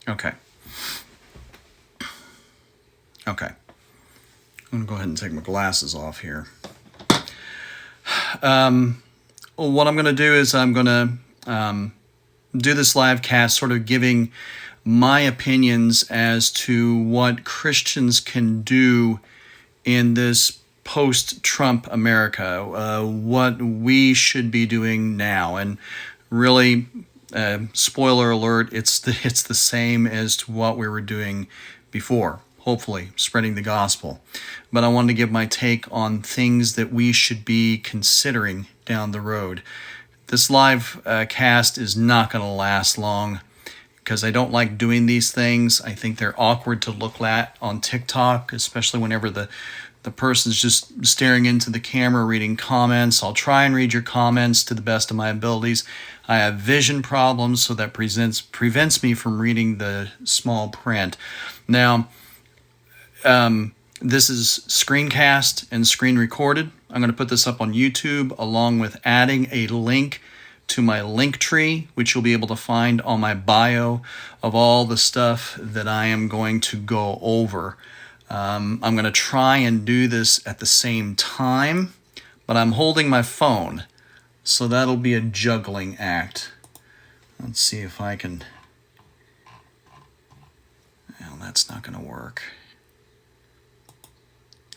Okay. Okay. I'm going to go ahead and take my glasses off here. What I'm going to do is I'm going to do this live cast sort of giving my opinions as to what Christians can do in this post-Trump America, what we should be doing now. And really, spoiler alert, it's the same as to what we were doing before, hopefully spreading the gospel. But I wanted to give my take on things that we should be considering down the road. This live cast is not going to last long because I don't like doing these things. I think they're awkward to look at on TikTok, especially whenever the person's just staring into the camera reading comments. I'll try and read your comments to the best of my abilities. I have vision problems, so that prevents me from reading the small print. Now, this is screencast and screen recorded. I'm going to put this up on YouTube along with adding a link to my link tree, which you'll be able to find on my bio of all the stuff that I am going to go over. I'm going to try and do this at the same time, but I'm holding my phone, so that'll be a juggling act. Let's see if I can... Well, that's not going to work.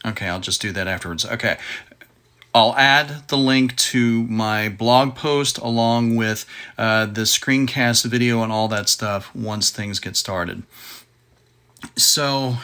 Okay, I'll just do that afterwards. Okay, I'll add the link to my blog post along with the screencast video and all that stuff once things get started. So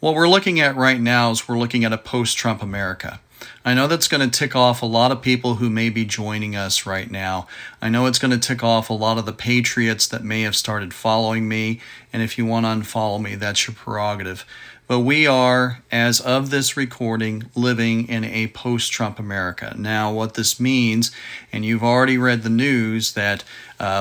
what we're looking at right now is we're looking at a post-Trump America. I know that's going to tick off a lot of people who may be joining us right now. I know it's going to tick off a lot of the patriots that may have started following me, and if you want to unfollow me, that's your prerogative. But we are, as of this recording, living in a post-Trump America. Now, what this means, and you've already read the news, that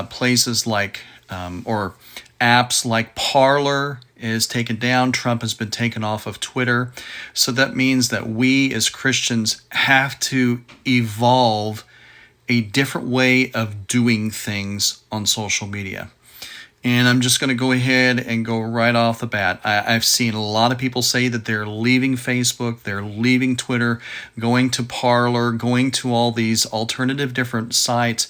places like, or apps like Parler is taken down. Trump has been taken off of Twitter. So that means that we as Christians have to evolve a different way of doing things on social media. And I'm just going to go ahead and go right off the bat. I've seen a lot of people say that they're leaving Facebook, they're leaving Twitter, going to Parler, going to all these alternative different sites.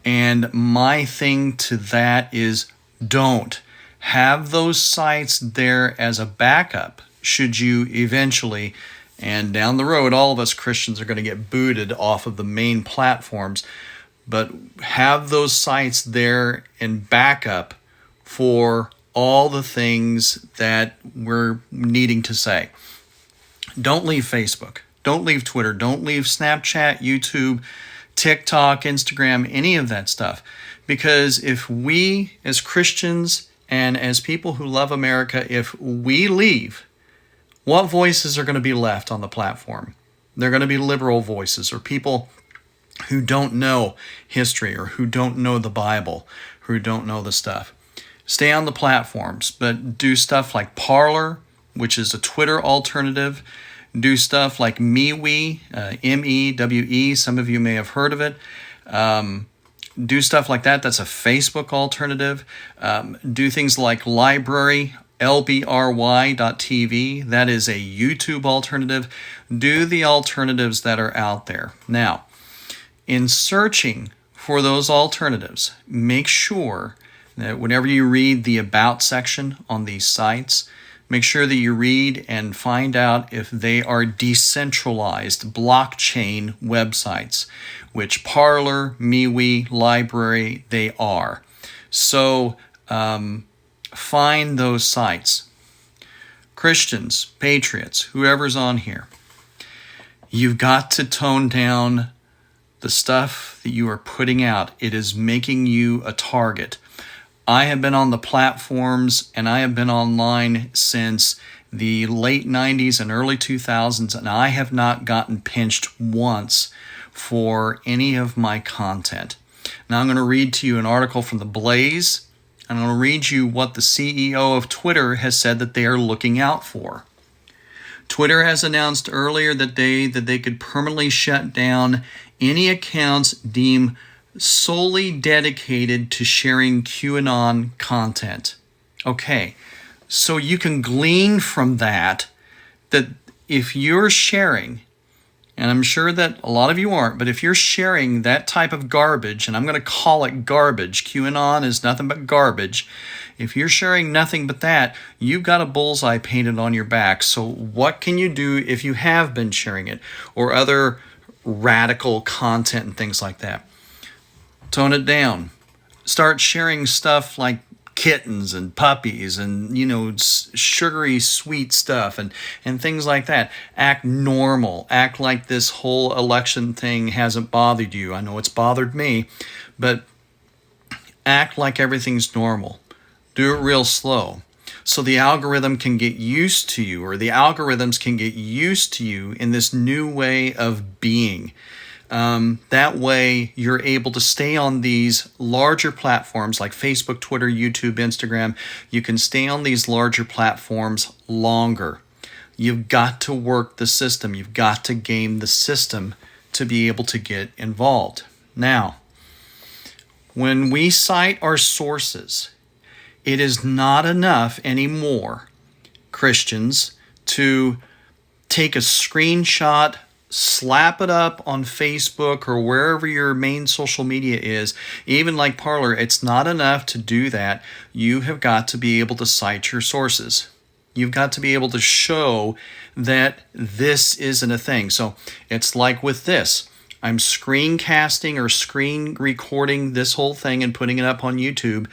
And my thing to that is don't. Have those sites there as a backup should you eventually, and down the road, all of us Christians are going to get booted off of the main platforms, but have those sites there in backup for all the things that we're needing to say. Don't leave Facebook. Don't leave Twitter. Don't leave Snapchat, YouTube, TikTok, Instagram, any of that stuff. Because if we as Christians and as people who love America, if we leave, what voices are going to be left on the platform? They're going to be liberal voices or people who don't know history or who don't know the Bible, who don't know the stuff. Stay on the platforms, but do stuff like Parler, which is a Twitter alternative. Do stuff like MeWe, M-E-W-E. Some of you may have heard of it. Do stuff like that. That's a Facebook alternative. Do things like Library, lbry.tv. That is a YouTube alternative. Do the alternatives that are out there. Now, in searching for those alternatives, make sure that whenever you read the About section on these sites, make sure that you read and find out if they are decentralized blockchain websites, which Parler, MeWe, Library, they are. So find those sites. Christians, patriots, whoever's on here, you've got to tone down the stuff that you are putting out. It is making you a target. I have been on the platforms and I have been online since the late 90s and early 2000s, and I have not gotten pinched once for any of my content. Now I'm going to read to you an article from The Blaze. I'm going to read you what the CEO of Twitter has said that they are looking out for. Twitter has announced earlier that they could permanently shut down any accounts deemed solely dedicated to sharing QAnon content. Okay, so you can glean from that if you're sharing, and I'm sure that a lot of you aren't, but if you're sharing that type of garbage, and I'm going to call it garbage, QAnon is nothing but garbage. If you're sharing nothing but that, you've got a bullseye painted on your back. So what can you do if you have been sharing it, or other radical content and things like that? Tone it down. Start sharing stuff like kittens and puppies and, sugary sweet stuff and things like that. Act normal. Act like this whole election thing hasn't bothered you. I know it's bothered me, but act like everything's normal. Do it real slow so the algorithm can get used to you, or the algorithms can get used to you in this new way of being. That way you're able to stay on these larger platforms like Facebook, Twitter, YouTube, Instagram. You can stay on these larger platforms longer. You've got to work the system. You've got to game the system to be able to get involved. Now, when we cite our sources, it is not enough anymore, Christians, to take a screenshot, slap it up on Facebook or wherever your main social media is. Even like Parler, it's not enough to do that. You have got to be able to cite your sources. You've got to be able to show that this isn't a thing. So it's like with this. I'm screencasting or screen recording this whole thing and putting it up on YouTube.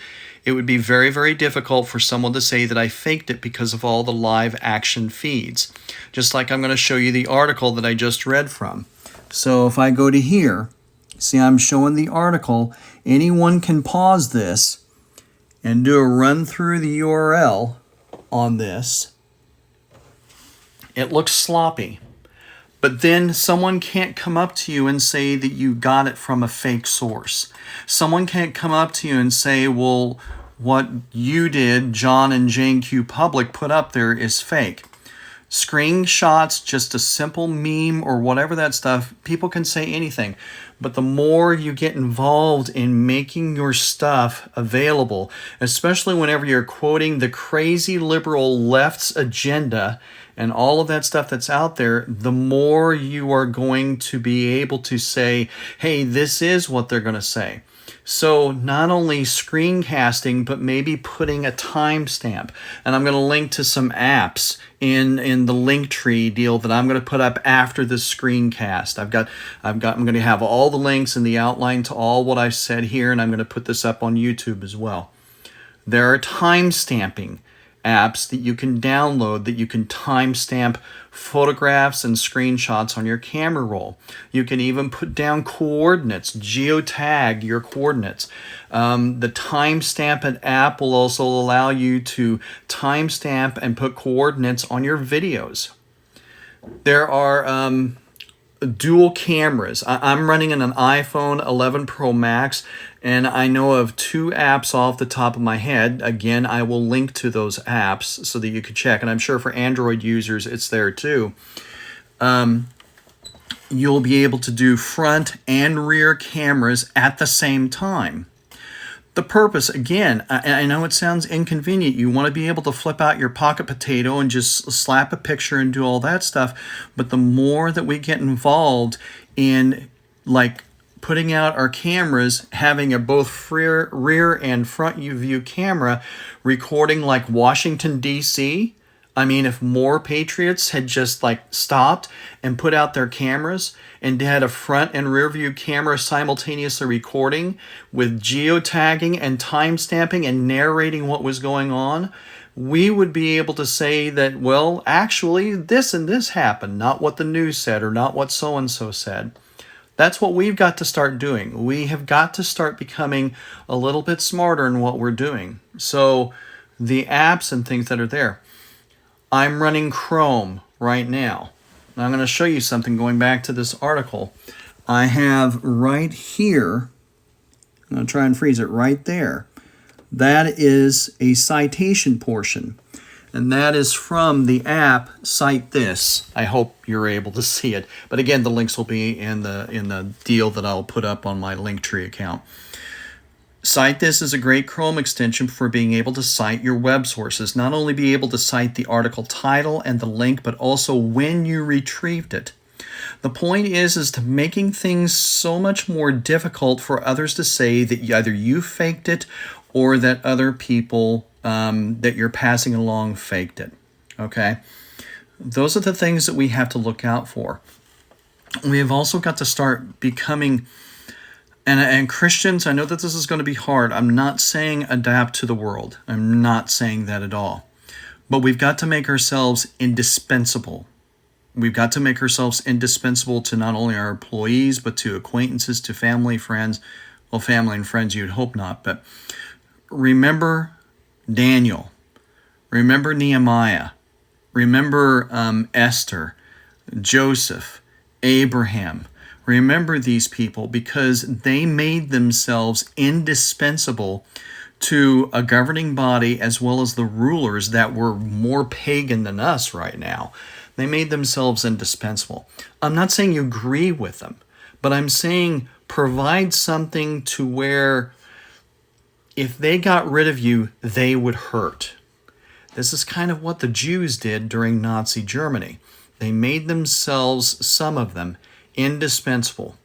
It would be very, very difficult for someone to say that I faked it because of all the live action feeds. Just like I'm going to show you the article that I just read from. So if I go to here, see, I'm showing the article. Anyone can pause this and do a run through the URL on this. It looks sloppy. But then someone can't come up to you and say that you got it from a fake source. Someone can't come up to you and say, well, what you did, John and Jane Q Public put up there is fake. Screenshots, just a simple meme or whatever that stuff, people can say anything. But the more you get involved in making your stuff available, especially whenever you're quoting the crazy liberal left's agenda and all of that stuff that's out there, the more you are going to be able to say, hey, this is what they're going to say. So not only screencasting, but maybe putting a timestamp. And I'm going to link to some apps in the Linktree deal that I'm going to put up after the screencast. I'm going to have all the links and the outline to all what I've said here, and I'm going to put this up on YouTube as well. There are timestamping apps that you can download that you can timestamp photographs and screenshots on your camera roll. You can even put down coordinates, geotag your coordinates. The timestamp app will also allow you to timestamp and put coordinates on your videos. There are dual cameras. I'm running an iPhone 11 Pro Max, and I know of 2 apps off the top of my head. Again, I will link to those apps so that you can check, and I'm sure for Android users it's there too. You'll be able to do front and rear cameras at the same time. The purpose, again, I know it sounds inconvenient. You want to be able to flip out your pocket potato and just slap a picture and do all that stuff. But the more that we get involved in like putting out our cameras, having a both rear and front view camera, recording like Washington, D.C., I mean, if more patriots had just like stopped and put out their cameras and had a front and rear view camera simultaneously recording with geotagging and timestamping and narrating what was going on, we would be able to say that, well, actually, this and this happened, not what the news said or not what so-and-so said. That's what we've got to start doing. We have got to start becoming a little bit smarter in what we're doing. So the apps and things that are there. I'm running Chrome right now. I'm going to show you something going back to this article. I have right here, I'm going to try and freeze it right there. That is a citation portion. and that is from the app Cite This. I hope you're able to see it. But again, the links will be in the deal that I'll put up on my Linktree account. Cite This is a great Chrome extension for being able to cite your web sources. Not only be able to cite the article title and the link, but also when you retrieved it. The point is to making things so much more difficult for others to say that either you faked it or that other people that you're passing along faked it. Okay? Those are the things that we have to look out for. We have also got to start becoming... And Christians, I know that this is going to be hard. I'm not saying adapt to the world. I'm not saying that at all. But we've got to make ourselves indispensable. We've got to make ourselves indispensable to not only our employees, but to acquaintances, to family, friends. Well, family and friends, you'd hope not. But remember Daniel. Remember Nehemiah. Remember Esther, Joseph, Abraham. Remember these people because they made themselves indispensable to a governing body as well as the rulers that were more pagan than us right now. They made themselves indispensable. I'm not saying you agree with them, but I'm saying provide something to where if they got rid of you, they would hurt. This is kind of what the Jews did during Nazi Germany. They made themselves, some of them, indispensable.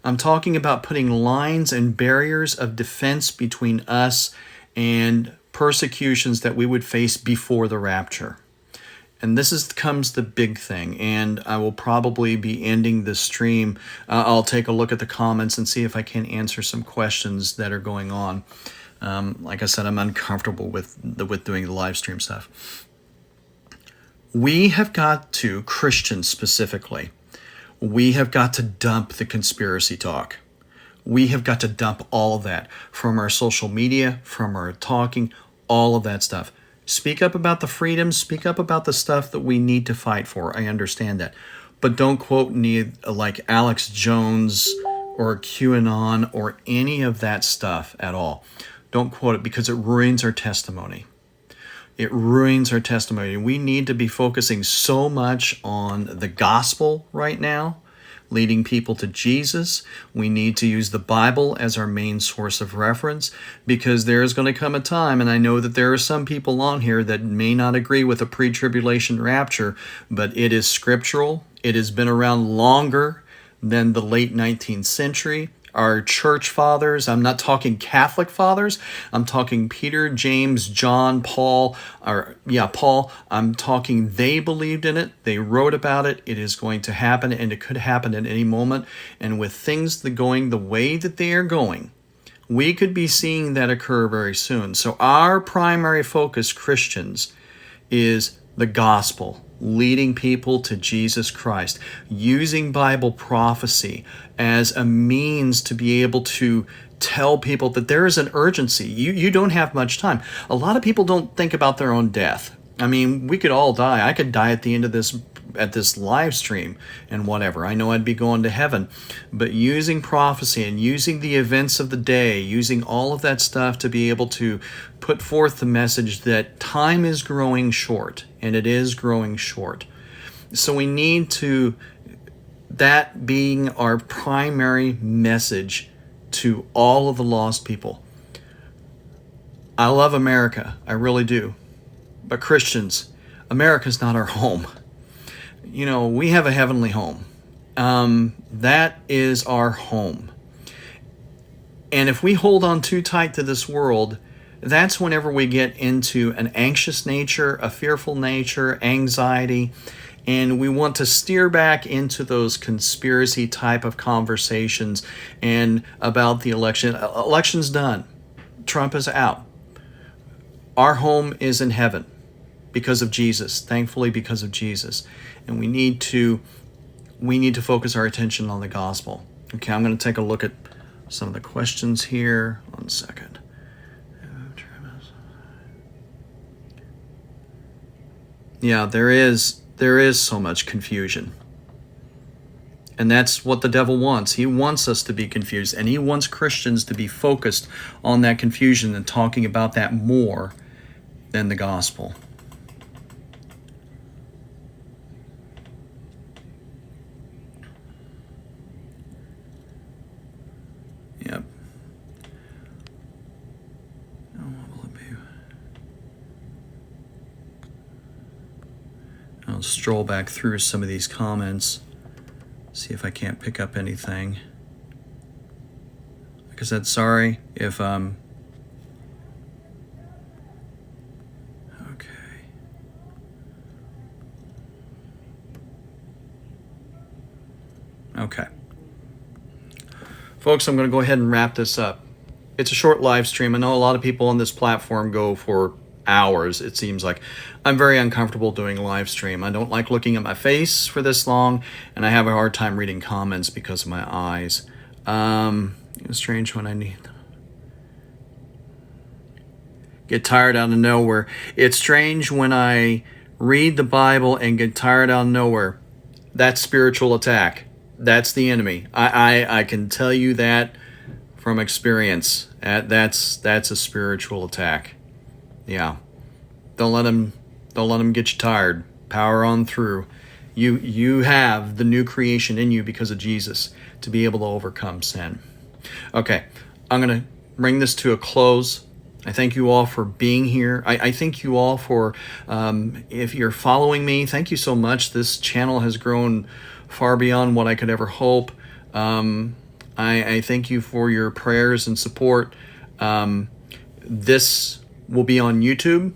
I'm talking about putting lines and barriers of defense between us and persecutions that we would face before the rapture. And comes the big thing, and I will probably be ending the stream. I'll take a look at the comments and see if I can answer some questions that are going on. Like I said, I'm uncomfortable with doing the live stream stuff. We have got to, Christians specifically, we have got to dump the conspiracy talk. We have got to dump all of that from our social media, from our talking, all of that stuff. Speak up about the freedoms, speak up about the stuff that we need to fight for. I understand that. But don't quote like Alex Jones or QAnon or any of that stuff at all. Don't quote it because it ruins our testimony. It ruins our testimony. We need to be focusing so much on the gospel right now, leading people to Jesus. We need to use the Bible as our main source of reference because there is going to come a time, and I know that there are some people on here that may not agree with a pre-tribulation rapture, but it is scriptural. It has been around longer than the late 19th century. Our church fathers, I'm not talking Catholic fathers, I'm talking Peter, James, John, Paul, Paul, I'm talking they believed in it, they wrote about it, it is going to happen, and it could happen at any moment, and with things going the way that they are going, we could be seeing that occur very soon. So our primary focus, Christians, is the gospel, leading people to Jesus Christ, using Bible prophecy as a means to be able to tell people that there is an urgency. You don't have much time. A lot of people don't think about their own death. I mean, we could all die. I could die at the end of this live stream and whatever. I know I'd be going to heaven. But using prophecy and using the events of the day, using all of that stuff to be able to put forth the message that time is growing short, and it is growing short. So we need to, that being our primary message to all of the lost people. I love America. I really do. But Christians, America's not our home. You know, we have a heavenly home. That is our home. And if we hold on too tight to this world, that's whenever we get into an anxious nature, a fearful nature, anxiety, and we want to steer back into those conspiracy type of conversations and about the election. Election's done. Trump is out. Our home is in heaven because of Jesus, thankfully because of Jesus. And we need to focus our attention on the gospel. Okay, I'm going to take a look at some of the questions here. 1 second. Yeah, there is so much confusion. And that's what the devil wants. He wants us to be confused, and he wants Christians to be focused on that confusion and talking about that more than the gospel. I'll stroll back through some of these comments, see if I can't pick up anything. Like I said, sorry if okay. Okay. Folks, I'm going to go ahead and wrap this up. It's a short live stream. I know a lot of people on this platform go for hours, it seems like. I'm very uncomfortable doing live stream. I don't like looking at my face for this long, and I have a hard time reading comments because of my eyes. It's strange when I need... Get tired out of nowhere. It's strange when I read the Bible and get tired out of nowhere. That's spiritual attack. That's the enemy. I can tell you that from experience. That's a spiritual attack. Yeah. Don't let them get you tired. Power on through. You have the new creation in you because of Jesus to be able to overcome sin. Okay, I'm going to bring this to a close. I thank you all for being here. I thank you all for, if you're following me, thank you so much. This channel has grown far beyond what I could ever hope. I thank you for your prayers and support. This will be on YouTube.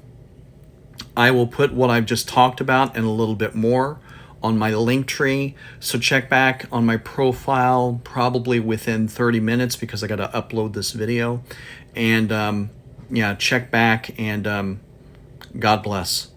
I will put what I've just talked about and a little bit more on my link tree. So check back on my profile probably within 30 minutes because I got to upload this video. And yeah, check back, and God bless.